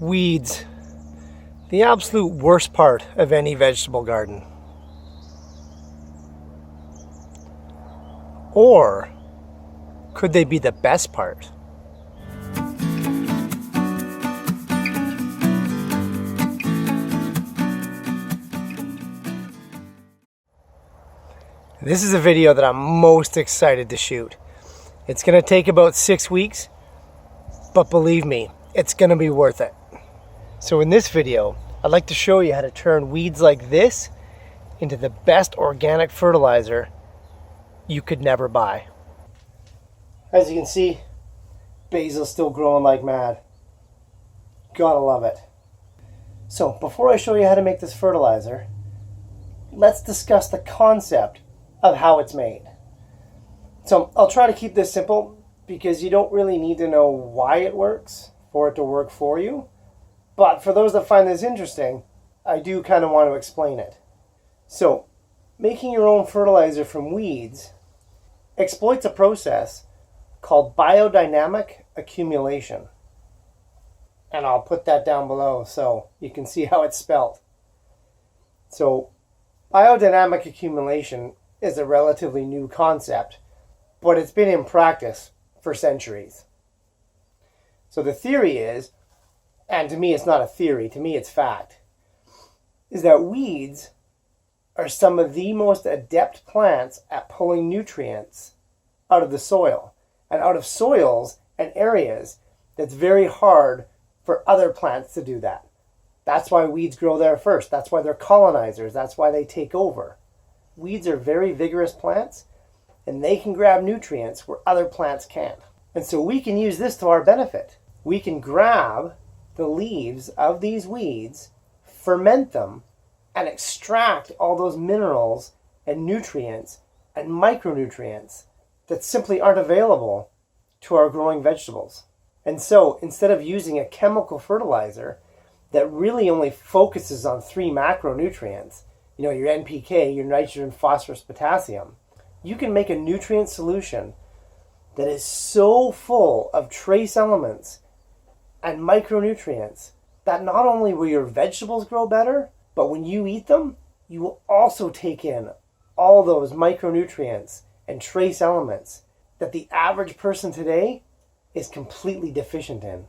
Weeds, the absolute worst part of any vegetable garden. Or could they be the best part? This is a video that I'm most excited to shoot. It's going to take about 6 weeks, but believe me, it's going to be worth it. So in this video, I'd like to show you how to turn weeds like this into the best organic fertilizer you could never buy. As you can see, basil's still growing like mad. Gotta love it. So before I show you how to make this fertilizer, let's discuss the concept of how it's made. So I'll try to keep this simple because you don't really need to know why it works for it to work for you. But for those that find this interesting, I do kind of want to explain it. So, making your own fertilizer from weeds exploits a process called biodynamic accumulation. And I'll put that down below so you can see how it's spelled. So, biodynamic accumulation is a relatively new concept, but it's been in practice for centuries. So the theory is, and to me it's not a theory, to me it's fact, is that weeds are some of the most adept plants at pulling nutrients out of the soil and out of soils and areas that's very hard for other plants to do that. That's why weeds grow there first. That's why they're colonizers. That's why they take over. Weeds are very vigorous plants and they can grab nutrients where other plants can't. And so we can use this to our benefit. We can grab the leaves of these weeds, ferment them, and extract all those minerals and nutrients and micronutrients that simply aren't available to our growing vegetables. And so instead of using a chemical fertilizer that really only focuses on 3 macronutrients, your NPK, your nitrogen, phosphorus, potassium, you can make a nutrient solution that is so full of trace elements and micronutrients that not only will your vegetables grow better, but when you eat them, you will also take in all those micronutrients and trace elements that the average person today is completely deficient in.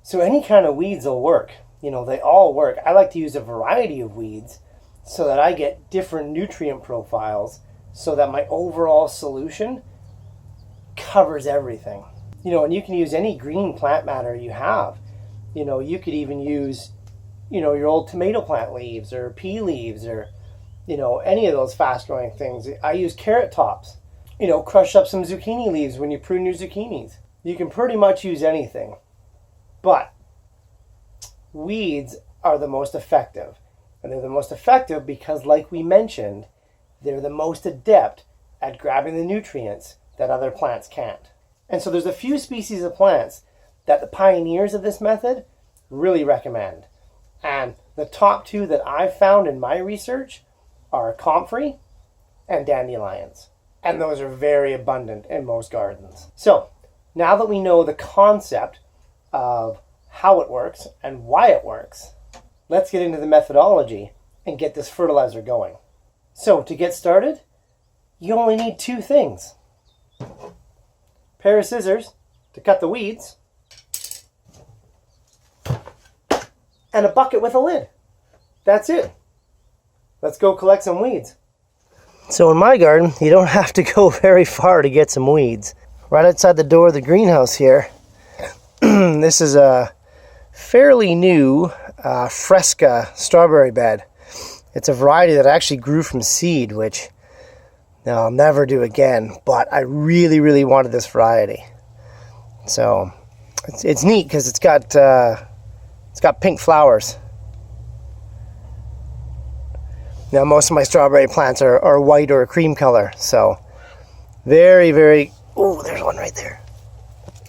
So any kind of weeds will work. They all work. I like to use a variety of weeds so that I get different nutrient profiles so that my overall solution covers everything. And you can use any green plant matter you have. You could even use, your old tomato plant leaves or pea leaves or, any of those fast growing things. I use carrot tops. Crush up some zucchini leaves when you prune your zucchinis. You can pretty much use anything. But weeds are the most effective. And they're the most effective because, like we mentioned, they're the most adept at grabbing the nutrients that other plants can't. And so there's a few species of plants that the pioneers of this method really recommend. And the top 2 that I've found in my research are comfrey and dandelions. And those are very abundant in most gardens. So now that we know the concept of how it works and why it works, let's get into the methodology and get this fertilizer going. So to get started, you only need 2 things. Pair of scissors to cut the weeds, and a bucket with a lid. That's it. Let's go collect some weeds. So in my garden, you don't have to go very far to get some weeds. Right outside the door of the greenhouse here, this is a fairly new Fresca strawberry bed. It's a variety that actually grew from seed, which now I'll never do again, but I really, really wanted this variety. So it's neat because it's got pink flowers. Now most of my strawberry plants are white or a cream color, so very, very. Oh, there's one right there.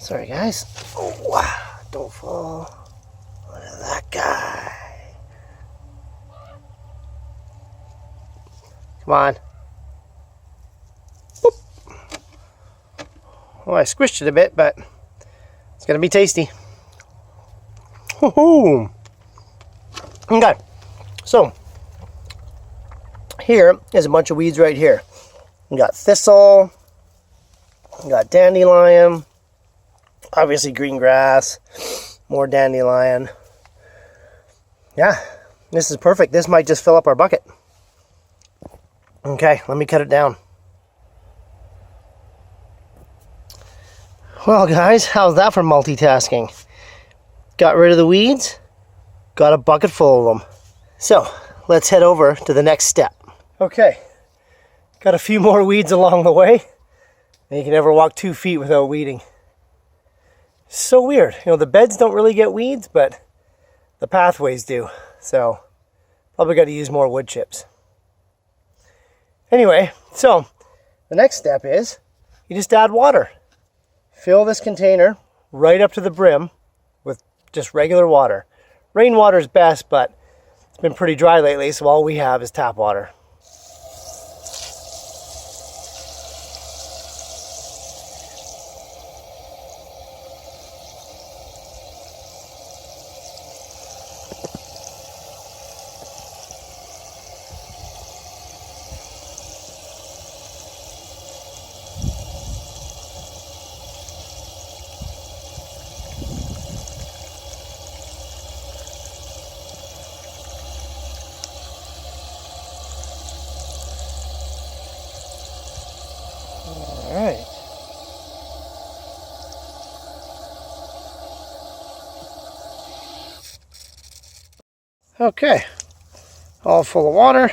Sorry, guys. Oh, wow, don't fall. Look at that guy. Come on. Boop. Well, I squished it a bit, but it's going to be tasty. Woohoo! Okay, so here is a bunch of weeds right here. We got thistle, we got dandelion, obviously green grass, more dandelion. Yeah, this is perfect. This might just fill up our bucket. Okay, let me cut it down. Well, guys, how's that for multitasking? Got rid of the weeds, got a bucket full of them. So, let's head over to the next step. Okay, got a few more weeds along the way. And you can never walk 2 feet without weeding. So weird. You know, the beds don't really get weeds, but the pathways do. So, probably got to use more wood chips. Anyway, so the next step is you just add water. Fill this container right up to the brim with just regular water. Rainwater is best, but it's been pretty dry lately, so all we have is tap water. All right. Okay, all full of water.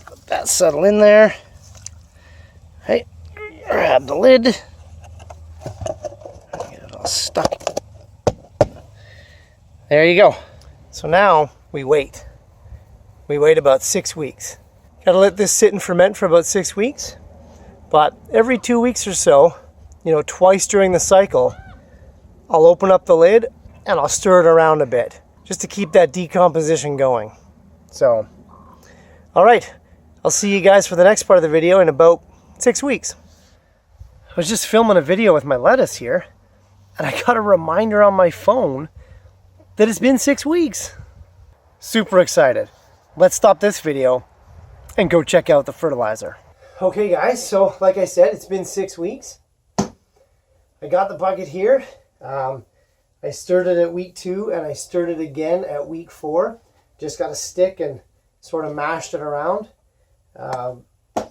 Let that settle in there. Hey, grab the lid. Get it all stuck. There you go. So now we wait. We wait about 6 weeks. Gotta let this sit and ferment for about 6 weeks. But every 2 weeks or so, you know, twice during the cycle, I'll open up the lid and I'll stir it around a bit just to keep that decomposition going. So, all right, I'll see you guys for the next part of the video in about 6 weeks. I was just filming a video with my lettuce here, and I got a reminder on my phone that it's been 6 weeks. Super excited. Let's stop this video and go check out the fertilizer. Okay guys, so like I said, it's been 6 weeks. I got the bucket here. I stirred it at week 2 and I stirred it again at week 4. Just got a stick and sort of mashed it around.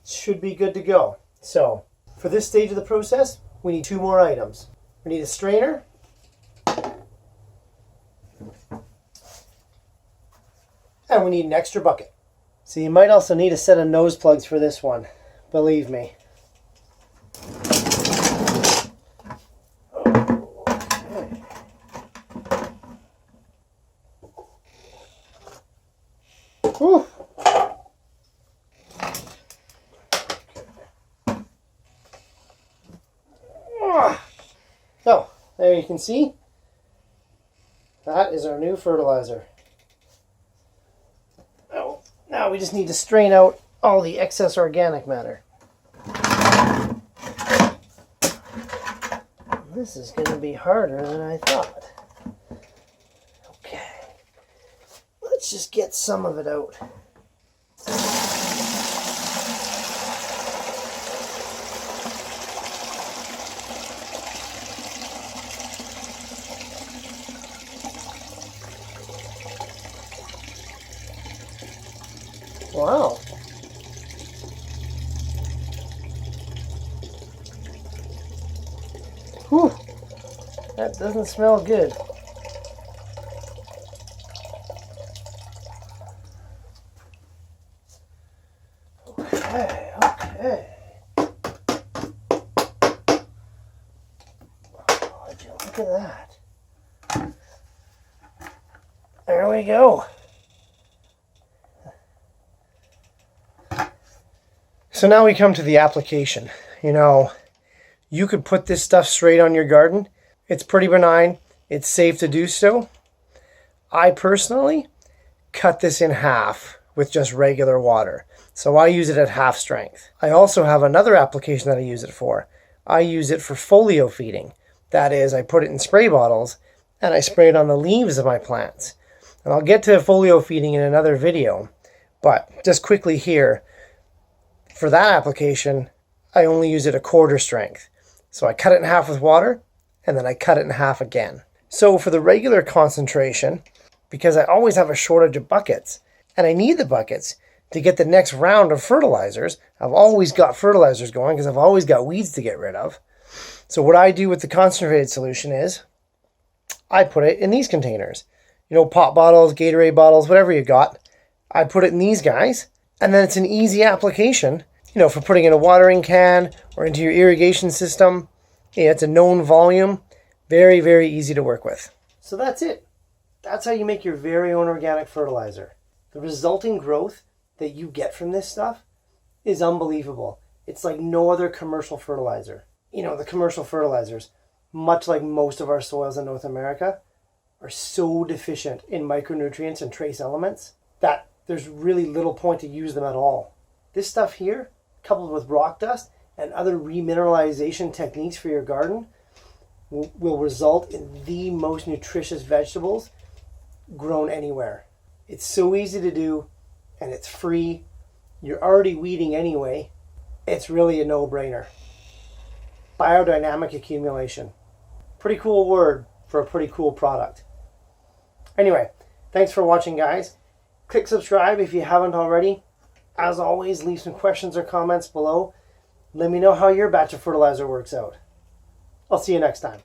Should be good to go. So for this stage of the process, we need 2 more items. We need a strainer and we need an extra bucket. So you might also need a set of nose plugs for this one. Believe me. Okay. Whew. So, there you can see, that is our new fertilizer. Oh, now we just need to strain out all the excess organic matter. This is going to be harder than I thought. Okay, let's just get some of it out. Wow. Whew. That doesn't smell good. Okay, okay. Oh, would you look at that. There we go. So now we come to the application. You know, you could put this stuff straight on your garden. It's pretty benign. It's safe to do so. I personally cut this in half with just regular water. So I use it at half strength. I also have another application that I use it for. I use it for folio feeding. That is, I put it in spray bottles and I spray it on the leaves of my plants. And I'll get to folio feeding in another video, but just quickly here, for that application, I only use it a quarter strength. So I cut it in half with water, and then I cut it in half again. So for the regular concentration, because I always have a shortage of buckets, and I need the buckets to get the next round of fertilizers, I've always got fertilizers going because I've always got weeds to get rid of. So what I do with the concentrated solution is I put it in these containers. You know, pop bottles, Gatorade bottles, whatever you got. I put it in these guys, and then it's an easy application, you know, for putting in a watering can or into your irrigation system. Yeah, it's a known volume. Very, very easy to work with. So that's it. That's how you make your very own organic fertilizer. The resulting growth that you get from this stuff is unbelievable. It's like no other commercial fertilizer. You know, the commercial fertilizers, much like most of our soils in North America, are so deficient in micronutrients and trace elements that there's really little point to use them at all. This stuff here, coupled with rock dust and other remineralization techniques for your garden, will result in the most nutritious vegetables grown anywhere. It's so easy to do, and it's free. You're already weeding anyway. It's really a no-brainer. Biodynamic accumulation. Pretty cool word for a pretty cool product. Anyway, thanks for watching, guys. Click subscribe if you haven't already. As always, leave some questions or comments below. Let me know how your batch of fertilizer works out. I'll see you next time.